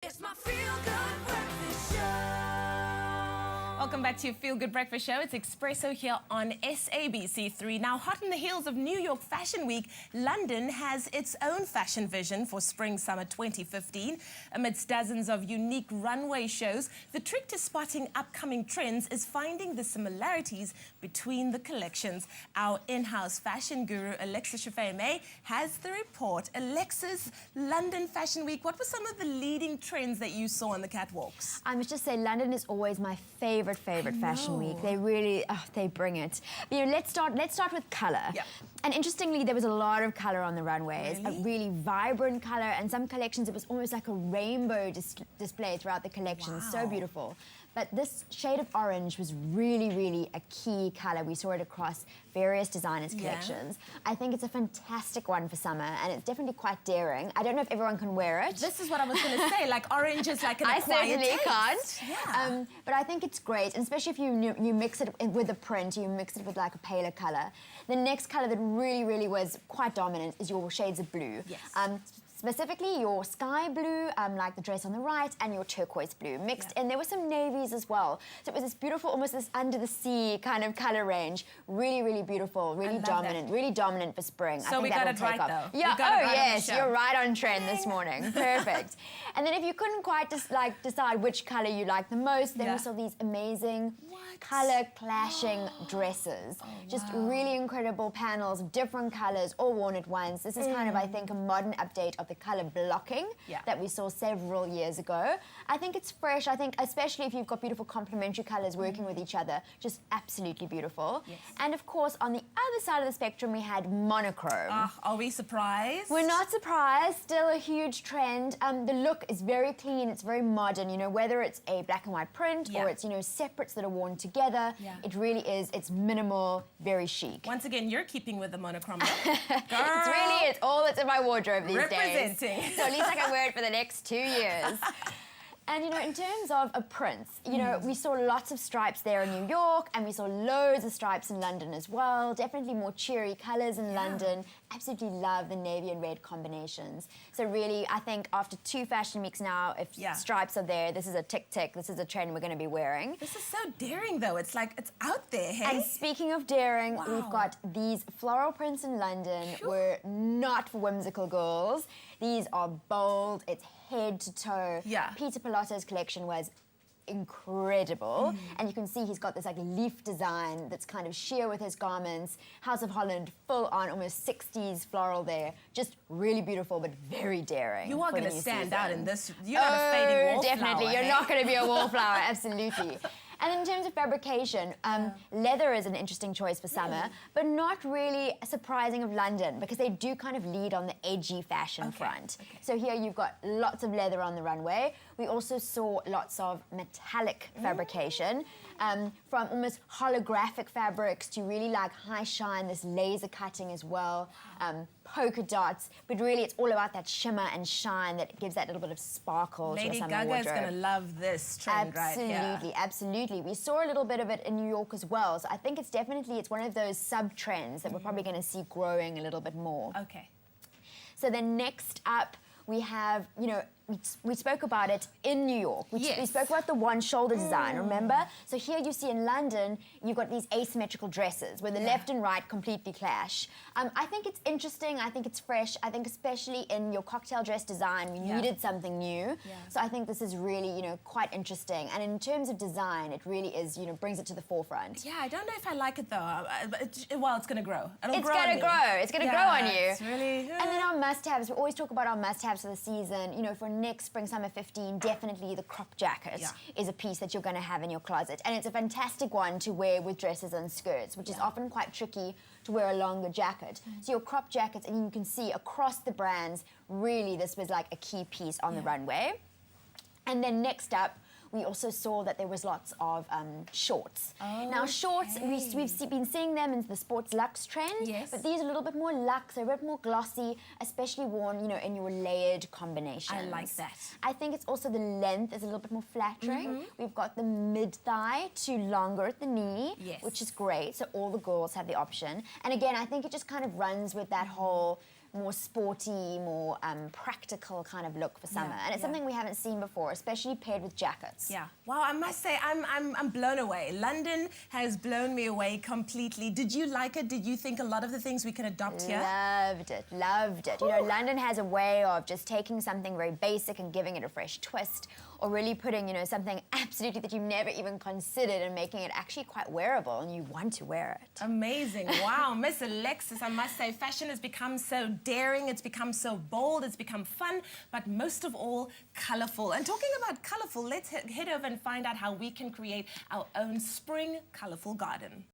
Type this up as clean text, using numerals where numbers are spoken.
It's my feel-good breakfast show. Welcome back to your Feel Good Breakfast Show. It's Expresso here on SABC3. Now, hot in the heels of New York Fashion Week, London has its own fashion vision for Spring-Summer 2015. Amidst dozens of unique runway shows, the trick to spotting upcoming trends is finding the similarities between the collections. Our in-house fashion guru, Alexis Shafame, has the report. Alexis, London Fashion Week, what were some of the leading trends that you saw on the catwalks? I must just say, London is always my favorite fashion week. They really, they bring it. But, you know, let's start with color. Yep. And interestingly, there was a lot of color on the runways, Really? a really vibrant color, and some collections it was almost like a rainbow display throughout the collection. Wow. So beautiful. But this shade of orange was really, really a key color. We saw it across various designers' collections. I think it's a fantastic one for summer, and it's definitely quite daring. I don't know if everyone can wear it. This is what I was going to say, like orange is like an I acquired certainly taste. can't. Yeah. But I think it's great, and especially if you mix it with a print, you mix it with like a paler color. The next color that really, really was quite dominant is your shades of blue. Yes. Specifically your sky blue, like the dress on the right, and your turquoise blue mixed in. There were some navies as well. So it was this beautiful, almost this under the sea kind of color range. Really, really beautiful, really dominant for spring. So we got it right, though. Yeah, yes, show. you're right on trend this morning. Perfect. And then if you couldn't quite decide which color you like the most, then we saw these amazing color clashing dresses. Just really incredible panels of different colors, all worn at once. This is kind of, I think, a modern update of the color blocking that we saw several years ago. I think it's fresh. I think especially if you've got beautiful complementary colors working with each other, just absolutely beautiful. Yes. And of course, on the other side of the spectrum, we had monochrome. Are we surprised? We're not surprised, still a huge trend. The look is very clean, it's very modern, you know, whether it's a black and white print or it's, you know, separates that are worn together. It really is, it's minimal, very chic. Once again, you're keeping with the monochrome look. It's all that's in my wardrobe these days. Representing. So at least I can wear it for the next 2 years. And, you know, in terms of prints, you know, we saw lots of stripes there in New York, and we saw loads of stripes in London as well. Definitely more cheery colours in London. Absolutely love the navy and red combinations. So really, I think after 2 fashion weeks now, if stripes are there, this is a tick-tick, this is a trend we're going to be wearing. This is so daring, though. It's like, it's out there, hey? And speaking of daring, we've got these floral prints in London were not for whimsical girls. These are bold, it's head to toe. Peter Pilotto's collection was incredible. And you can see he's got this like leaf design that's kind of sheer with his garments. House of Holland, full on, almost 60s floral there. Just really beautiful, but very daring. You are going to stand out in this. You're not a fading wallflower. Definitely. You're not going to be a wallflower, absolutely. And in terms of fabrication, leather is an interesting choice for summer, but not really surprising of London, because they do kind of lead on the edgy fashion front. So here you've got lots of leather on the runway. We also saw lots of metallic fabrication, from almost holographic fabrics to really like high shine, this laser cutting as well, polka dots, but really it's all about that shimmer and shine that gives that little bit of sparkle to a summer wardrobe. Lady Gaga is going to love this trend right here. Absolutely, absolutely. We saw a little bit of it in New York as well, so I think it's one of those sub-trends that we're probably going to see growing a little bit more. Okay. So then next up, we have, you know, we spoke about it in New York. We spoke about the one shoulder design, remember? So here you see in London, you've got these asymmetrical dresses where the left and right completely clash. I think it's interesting, I think it's fresh. I think especially in your cocktail dress design, we needed something new. So I think this is really, you know, quite interesting. And in terms of design, it really is, you know, brings it to the forefront. Yeah, I don't know if I like it though. Well, it's going to grow. It's going to grow. It's going to grow on you. It's really... And then our must-haves, we always talk about our must-haves for the season. You know, for next Spring-Summer 15, definitely the crop jacket is a piece that you're going to have in your closet. And it's a fantastic one to wear with dresses and skirts, which is often quite tricky to wear a longer jacket. So your crop jackets, and you can see across the brands, really this was like a key piece on the runway. And then next up, we also saw that there was lots of shorts. Now shorts, we've been seeing them in the sports luxe trend, but these are a little bit more luxe, they're a bit more glossy, especially worn, you know, in your layered combinations. I like that. I think it's also the length is a little bit more flattering. We've got the mid-thigh to longer at the knee, which is great, so all the girls have the option. And again, I think it just kind of runs with that whole more sporty, more practical kind of look for summer. And it's something we haven't seen before, especially paired with jackets. Yeah. Wow, I must say, I'm blown away. London has blown me away completely. Did you like it? Did you think a lot of the things we can adopt here? Loved it, loved it. You know, London has a way of just taking something very basic and giving it a fresh twist, or really putting, you know, something absolutely that you've never even considered and making it actually quite wearable, and you want to wear it. Amazing. Wow, Miss Alexis, I must say, fashion has become so daring, it's become so bold, it's become fun, but most of all, colourful. And talking about colourful, let's head over and find out how we can create our own spring colourful garden.